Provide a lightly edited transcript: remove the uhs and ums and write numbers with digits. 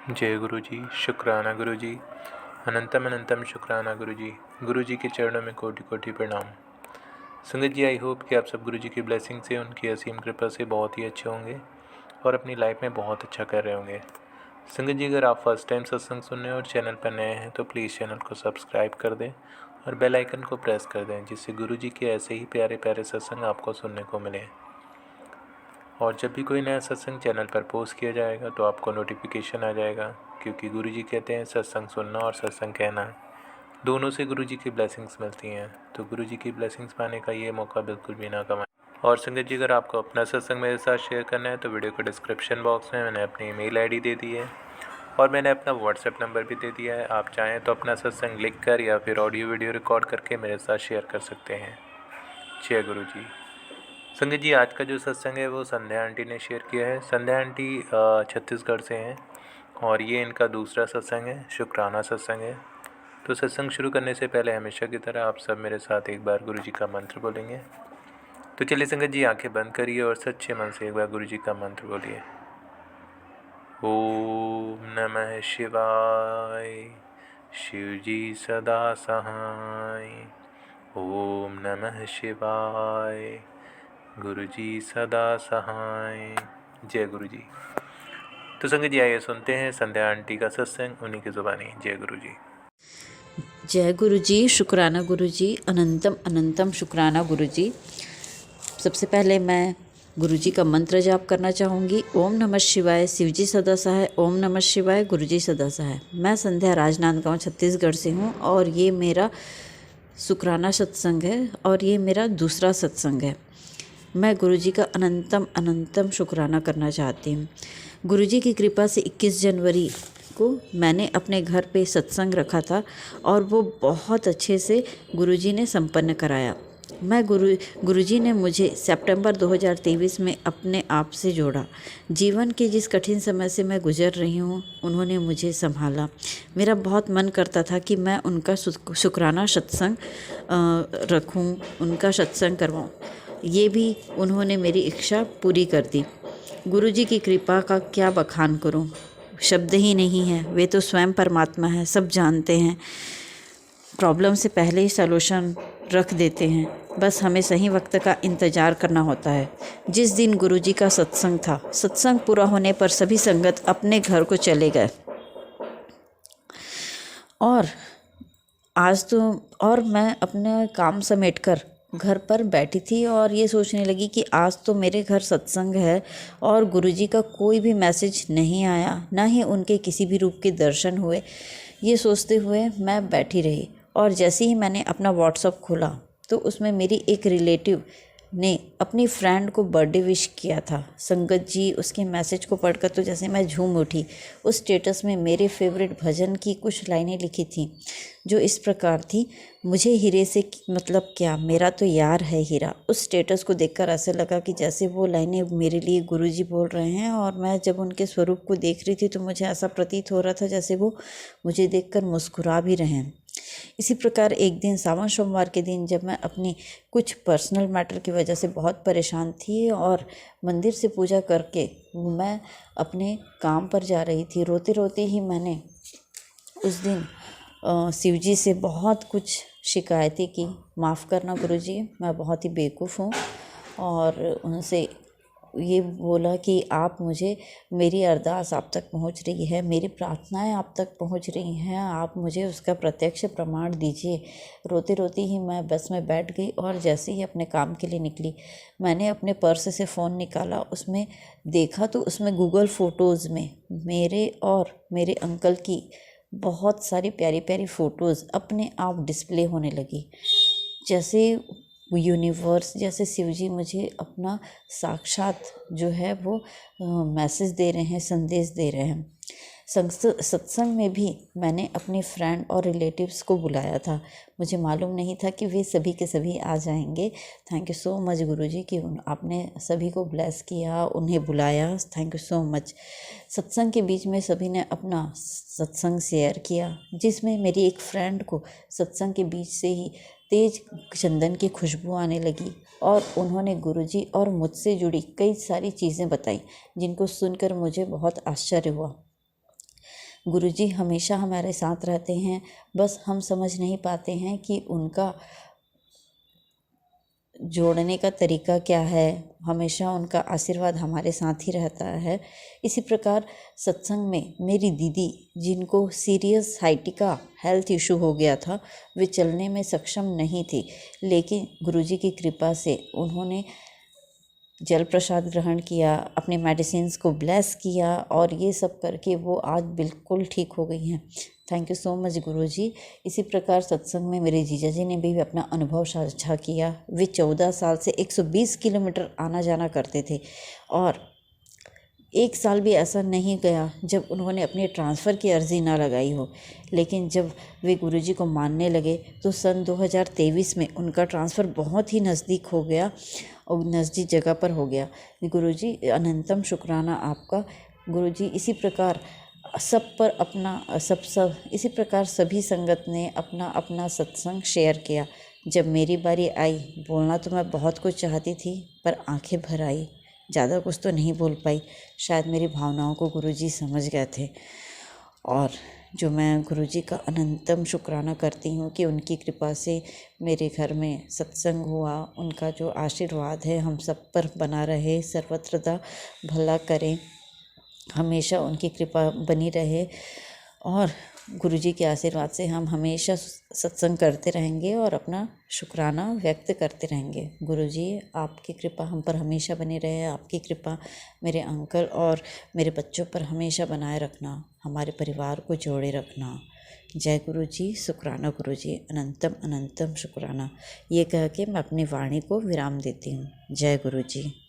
जय गुरु जी। शुक्राना गुरु जी। अनंतम अनंतम शुक्राना गुरु जी। गुरु जी के चरणों में कोटि कोटि प्रणाम। संगत जी, आई होप कि आप सब गुरु जी की ब्लेसिंग से, उनकी असीम कृपा से बहुत ही अच्छे होंगे और अपनी लाइफ में बहुत अच्छा कर रहे होंगे। संगत जी, अगर आप फर्स्ट टाइम सत्संग सुन रहे हैं और चैनल पर नए हैं तो प्लीज़ चैनल को सब्सक्राइब कर दें और बेल आइकन को प्रेस कर दें, जिससे गुरु जी के ऐसे ही प्यारे प्यारे सत्संग आपको सुनने को मिले। और जब भी कोई नया सत्संग चैनल पर पोस्ट किया जाएगा तो आपको नोटिफिकेशन आ जाएगा, क्योंकि गुरु जी कहते हैं सत्संग सुनना और सत्संग कहना दोनों से गुरु जी की ब्लेसिंग्स मिलती हैं। तो गुरु जी की ब्लेसिंग्स पाने का ये मौका बिल्कुल भी ना गंवाएं। और संगत जी, अगर आपको अपना सत्संग मेरे साथ शेयर करना है तो वीडियो के डिस्क्रिप्शन बॉक्स में मैंने अपनी ईमेल आईडी दे दी है और मैंने अपना व्हाट्सएप नंबर भी दे दिया है। आप चाहें तो अपना सत्संग लिख कर या फिर ऑडियो वीडियो रिकॉर्ड करके मेरे साथ शेयर कर सकते हैं। जय गुरु जी। संगत जी, आज का जो सत्संग है वो संध्या आंटी ने शेयर किया है। संध्या आंटी छत्तीसगढ़ से हैं और ये इनका दूसरा सत्संग है, शुक्राना सत्संग है। तो सत्संग शुरू करने से पहले हमेशा की तरह आप सब मेरे साथ एक बार गुरु जी का मंत्र बोलेंगे। तो चलिए संगत जी, आंखें बंद करिए और सच्चे मन से एक बार गुरु जी का मंत्र बोलिए। ओम नमः शिवाय। शिव जी सदा सहाय। ओम नमः शिवाय। गुरु जी सदा सहाय। जय गुरु जी। तो संगत जी, आइए सुनते हैं संध्या आंटी का सत्संग उन्हीं की जुबानी। जय गुरु जी। जय गुरु जी। शुक्राना गुरु जी। अनंतम अनंतम शुक्राना गुरु जी। सबसे पहले मैं गुरु जी का मंत्र जाप करना चाहूँगी। ओम नमः शिवाय। शिव जी सदा सहाय। ओम नमः शिवाय। गुरु जी सदा सहाय। मैं संध्या राजनांदगांव छत्तीसगढ़ से हूँ और ये मेरा शुक्राना सत्संग है और ये मेरा दूसरा सत्संग है। मैं गुरु जी का अनंतम अनंतम शुक्राना करना चाहती हूँ। गुरु जी की कृपा से 21 जनवरी को मैंने अपने घर पे सत्संग रखा था और वो बहुत अच्छे से गुरु जी ने संपन्न कराया। गुरु जी ने मुझे सितंबर 2023 में अपने आप से जोड़ा। जीवन के जिस कठिन समय से मैं गुजर रही हूँ, उन्होंने मुझे संभाला। मेरा बहुत मन करता था कि मैं उनका शुक्राना सत्संग रखूँ, उनका सत्संग करवाऊँ। ये भी उन्होंने मेरी इच्छा पूरी कर दी। गुरु जी की कृपा का क्या बखान करूं, शब्द ही नहीं है। वे तो स्वयं परमात्मा है, सब जानते हैं। प्रॉब्लम से पहले ही सॉल्यूशन रख देते हैं, बस हमें सही वक्त का इंतज़ार करना होता है। जिस दिन गुरु जी का सत्संग था, सत्संग पूरा होने पर सभी संगत अपने घर को चले गए और मैं अपने काम समेटकर घर पर बैठी थी और ये सोचने लगी कि आज तो मेरे घर सत्संग है और गुरुजी का कोई भी मैसेज नहीं आया, ना ही उनके किसी भी रूप के दर्शन हुए। ये सोचते हुए मैं बैठी रही और जैसे ही मैंने अपना व्हाट्सएप खोला तो उसमें मेरी एक रिलेटिव ने अपनी फ्रेंड को बर्थडे विश किया था। संगत जी, उसके मैसेज को पढ़कर तो जैसे मैं झूम उठी। उस स्टेटस में मेरे फेवरेट भजन की कुछ लाइनें लिखी थी जो इस प्रकार थी, मुझे हीरे से मतलब क्या, मेरा तो यार है हीरा। उस स्टेटस को देखकर ऐसे लगा कि जैसे वो लाइनें मेरे लिए गुरुजी बोल रहे हैं और मैं जब उनके स्वरूप को देख रही थी तो मुझे ऐसा प्रतीत हो रहा था जैसे वो मुझे देखकर मुस्कुरा भी रहे हैं। इसी प्रकार एक दिन सावन सोमवार के दिन जब मैं अपनी कुछ पर्सनल मैटर की वजह से बहुत परेशान थी और मंदिर से पूजा करके मैं अपने काम पर जा रही थी, रोते रोते ही मैंने उस दिन शिव जी से बहुत कुछ शिकायतें की। माफ़ करना गुरुजी, मैं बहुत ही बेवकूफ़ हूँ। और उनसे ये बोला कि आप मुझे, मेरी अरदास आप तक पहुँच रही है, मेरी प्रार्थनाएं आप तक पहुँच रही हैं, आप मुझे उसका प्रत्यक्ष प्रमाण दीजिए। रोते रोते ही मैं बस में बैठ गई और जैसे ही अपने काम के लिए निकली, मैंने अपने पर्स से फ़ोन निकाला, उसमें देखा तो उसमें गूगल फ़ोटोज़ में मेरे और मेरे अंकल की बहुत सारी प्यारी प्यारी फ़ोटोज़ अपने आप डिस्प्ले होने लगी। जैसे यूनिवर्स, जैसे शिव जी मुझे अपना साक्षात जो है वो मैसेज दे रहे हैं, संदेश दे रहे हैं। सत्संग में भी मैंने अपनी फ्रेंड और रिलेटिव्स को बुलाया था। मुझे मालूम नहीं था कि वे सभी के सभी आ जाएंगे। थैंक यू सो मच गुरुजी कि आपने सभी को ब्लेस किया, उन्हें बुलाया। Thank you so much. सत्संग के बीच में सभी ने अपना सत्संग शेयर किया, जिसमें मेरी एक फ्रेंड को सत्संग के बीच से ही तेज चंदन की खुशबू आने लगी और उन्होंने गुरुजी और मुझसे जुड़ी कई सारी चीज़ें बताई, जिनको सुनकर मुझे बहुत आश्चर्य हुआ। गुरुजी हमेशा हमारे साथ रहते हैं, बस हम समझ नहीं पाते हैं कि उनका जोड़ने का तरीका क्या है। हमेशा उनका आशीर्वाद हमारे साथ ही रहता है। इसी प्रकार सत्संग में मेरी दीदी, जिनको सीरियस साइटिका हेल्थ इशू हो गया था, वे चलने में सक्षम नहीं थी, लेकिन गुरुजी की कृपा से उन्होंने जल प्रसाद ग्रहण किया, अपने मेडिसिन्स को ब्लेस किया और ये सब करके वो आज बिल्कुल ठीक हो गई हैं। थैंक यू सो मच गुरुजी। इसी प्रकार सत्संग में मेरे जीजा जी ने भी अपना अनुभव साझा किया। वे 14 साल से 120 किलोमीटर आना जाना करते थे और एक साल भी ऐसा नहीं गया जब उन्होंने अपने ट्रांसफ़र की अर्ज़ी ना लगाई हो। लेकिन जब वे गुरुजी को मानने लगे तो सन 2023 में उनका ट्रांसफ़र बहुत ही नज़दीक हो गया और नज़दीक जगह पर हो गया। गुरुजी अनंतम शुक्राना आपका। गुरुजी इसी प्रकार इसी प्रकार सभी संगत ने अपना अपना सत्संग शेयर किया। जब मेरी बारी आई, बोलना तो मैं बहुत कुछ चाहती थी पर आंखें भर आई, ज़्यादा कुछ तो नहीं बोल पाई। शायद मेरी भावनाओं को गुरुजी समझ गए थे और जो मैं गुरुजी का अनंतम शुक्राना करती हूँ कि उनकी कृपा से मेरे घर में सत्संग हुआ। उनका जो आशीर्वाद है हम सब पर बना रहे, सर्वत्रदा भला करें, हमेशा उनकी कृपा बनी रहे और गुरुजी के आशीर्वाद से हम हमेशा सत्संग करते रहेंगे और अपना शुक्राना व्यक्त करते रहेंगे। गुरुजी आपकी कृपा हम पर हमेशा बनी रहे। आपकी कृपा मेरे अंकल और मेरे बच्चों पर हमेशा बनाए रखना, हमारे परिवार को जोड़े रखना। जय गुरुजी, शुक्राना गुरुजी, अनंतम अनंतम शुक्राना। ये कह के मैं अपनी वाणी को विराम देती हूँ। जय गुरुजी।